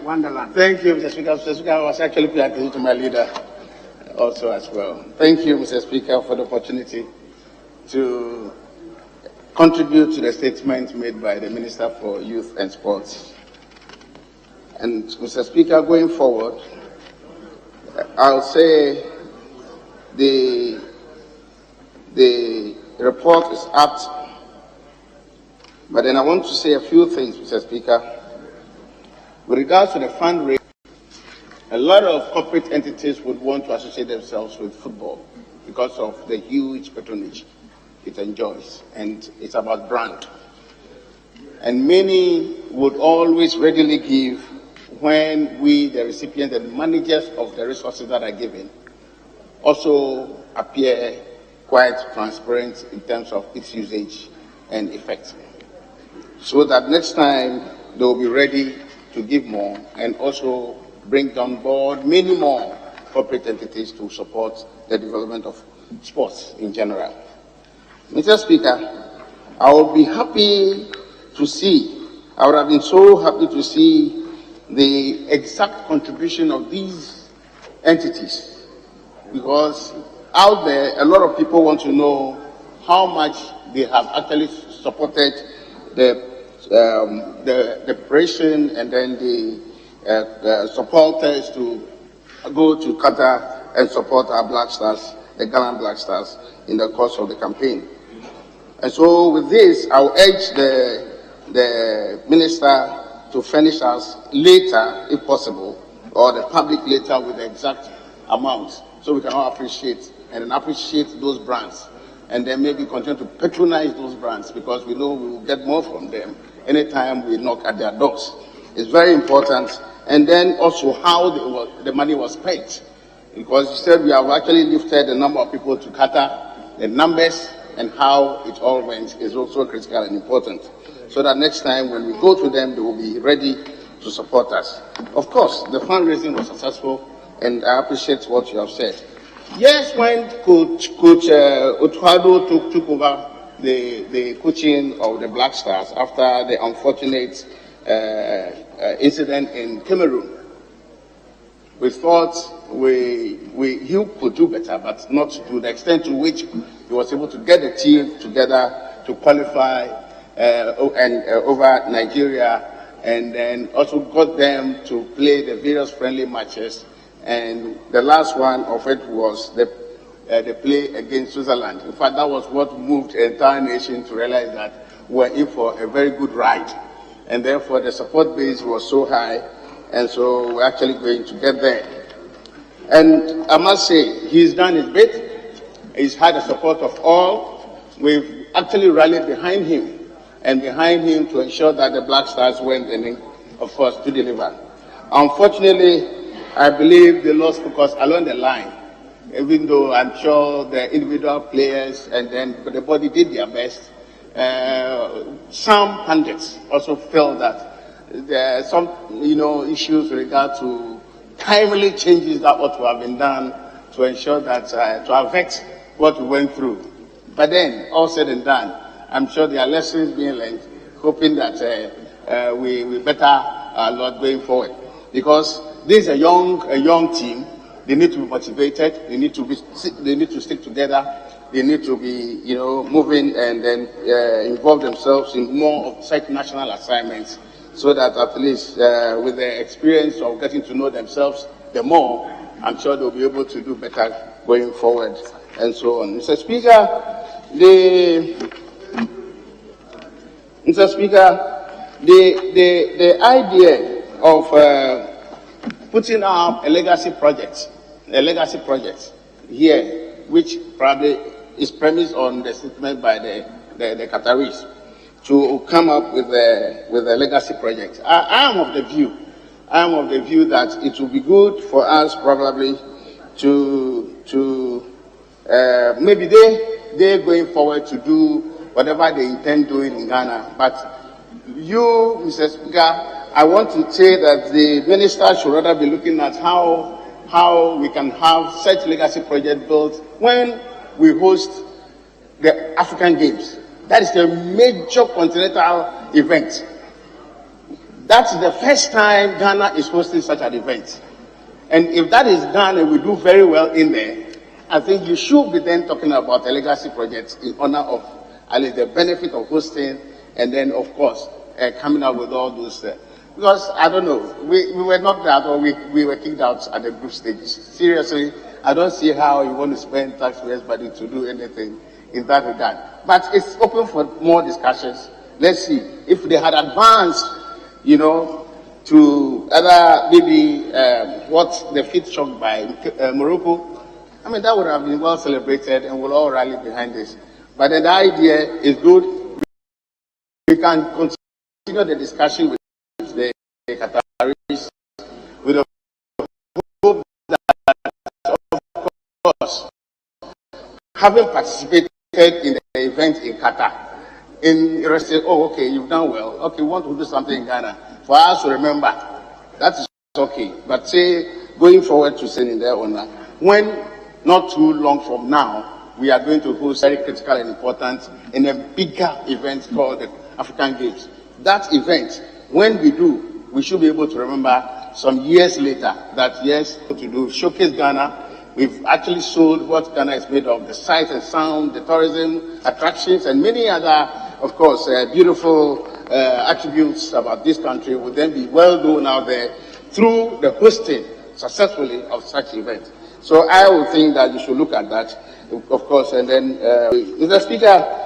Wonderland. Thank you, Mr. Speaker. Mr. Speaker, I was actually paying attention to my leader also as well. Thank you, Mr. Speaker, for the opportunity to contribute to the statement made by the Minister for Youth and Sports. And Mr. Speaker, going forward, I'll say the report is apt, but then I want to say a few things, Mr. Speaker. With regards to the fundraising, a lot of corporate entities would want to associate themselves with football because of the huge patronage it enjoys, and it's about brand. And many would always readily give when we, the recipients and managers of the resources that are given, also appear quite transparent in terms of its usage and effect, so that next time they will be ready to give more and also bring on board many more corporate entities to support the development of sports in general. Mr. Speaker, I would be happy to see, I would have been so happy to see the exact contribution of these entities, because out there a lot of people want to know how much they have actually supported the preparation and then the supporters to go to Qatar and support our Black Stars, the Ghana Black Stars, in the course of the campaign. And so with this, I'll urge the Minister to furnish us later, if possible, or the public later, with the exact amount, so we can all appreciate and appreciate those brands, and then maybe continue to patronize those brands, because we know we will get more from them anytime we knock at their doors. It's very important. And then also how the money was spent, because you said we have actually lifted the number of people to Qatar, the numbers and how it all went is also critical and important, so that next time when we go to them, they will be ready to support us. Of course, the fundraising was successful, and I appreciate what you have said. Yes, when Coach Otuado took over the coaching of the Black Stars after the unfortunate incident in Cameroon, we thought he could do better, but not to the extent to which he was able to get the team together to qualify over Nigeria, and then also got them to play the various friendly matches. And the last one of it was the play against Switzerland. In fact, that was what moved the entire nation to realize that we're in for a very good ride. And therefore, the support base was so high, and so we're actually going to get there. And I must say, he's done his bit. He's had the support of all. We've actually rallied behind him, and behind him to ensure that the Black Stars went, and of course, to deliver. Unfortunately, I believe they lost focus along the line, even though I'm sure the individual players and then the body did their best. Some pundits also felt that there are some, issues with regard to timely changes that ought to have been done to ensure that, to avert what we went through. But then, all said and done, I'm sure there are lessons being learned, hoping that we better a lot going forward. Because this is a young team. They need to be motivated. They need to stick together. They need to be, moving and then involve themselves in more of such national assignments, so that at least with the experience of getting to know themselves, the more, I'm sure they'll be able to do better going forward, and so on. Mr. Speaker, the idea of putting up a legacy project here, which probably is premised on the statement by the Qataris, to come up with a legacy project. I am of the view that it would be good for us probably to maybe they're going forward to do whatever they intend doing in Ghana. But you, Mr. Speaker, I want to say that the minister should rather be looking at how we can have such legacy project built when we host the African Games. That is a major continental event. That's the first time Ghana is hosting such an event. And if that is done and we do very well in there, I think you should be then talking about a legacy project in honor of at least the benefit of hosting, and then of course coming out with all those. Because I don't know, we were not that, or we were kicked out at the group stages. Seriously, I don't see how you want to spend taxpayers' money to do anything in that regard. But it's open for more discussions. Let's see if they had advanced, to other maybe what the fifth shock by Morocco. I mean, that would have been well celebrated, and we'll all rally behind this. But then the idea is good. We can continue the discussion with the Qataris with the hope that, of course, having participated in the event in Qatar, in say, oh, okay, you've done well. Okay, we want to do something in Ghana. For us to remember, that is okay. But say, going forward to send in their honor, when not too long from now, we are going to host very critical and important in a bigger event called the African Games. That event, when we do, we should be able to remember some years later that yes, to do showcase Ghana. We've actually sold what Ghana is made of, the sight and sound, the tourism attractions, and many other, of course, beautiful attributes about this country will then be well known out there through the hosting successfully of such events. So I would think that you should look at that, of course, and then, Mr. Speaker,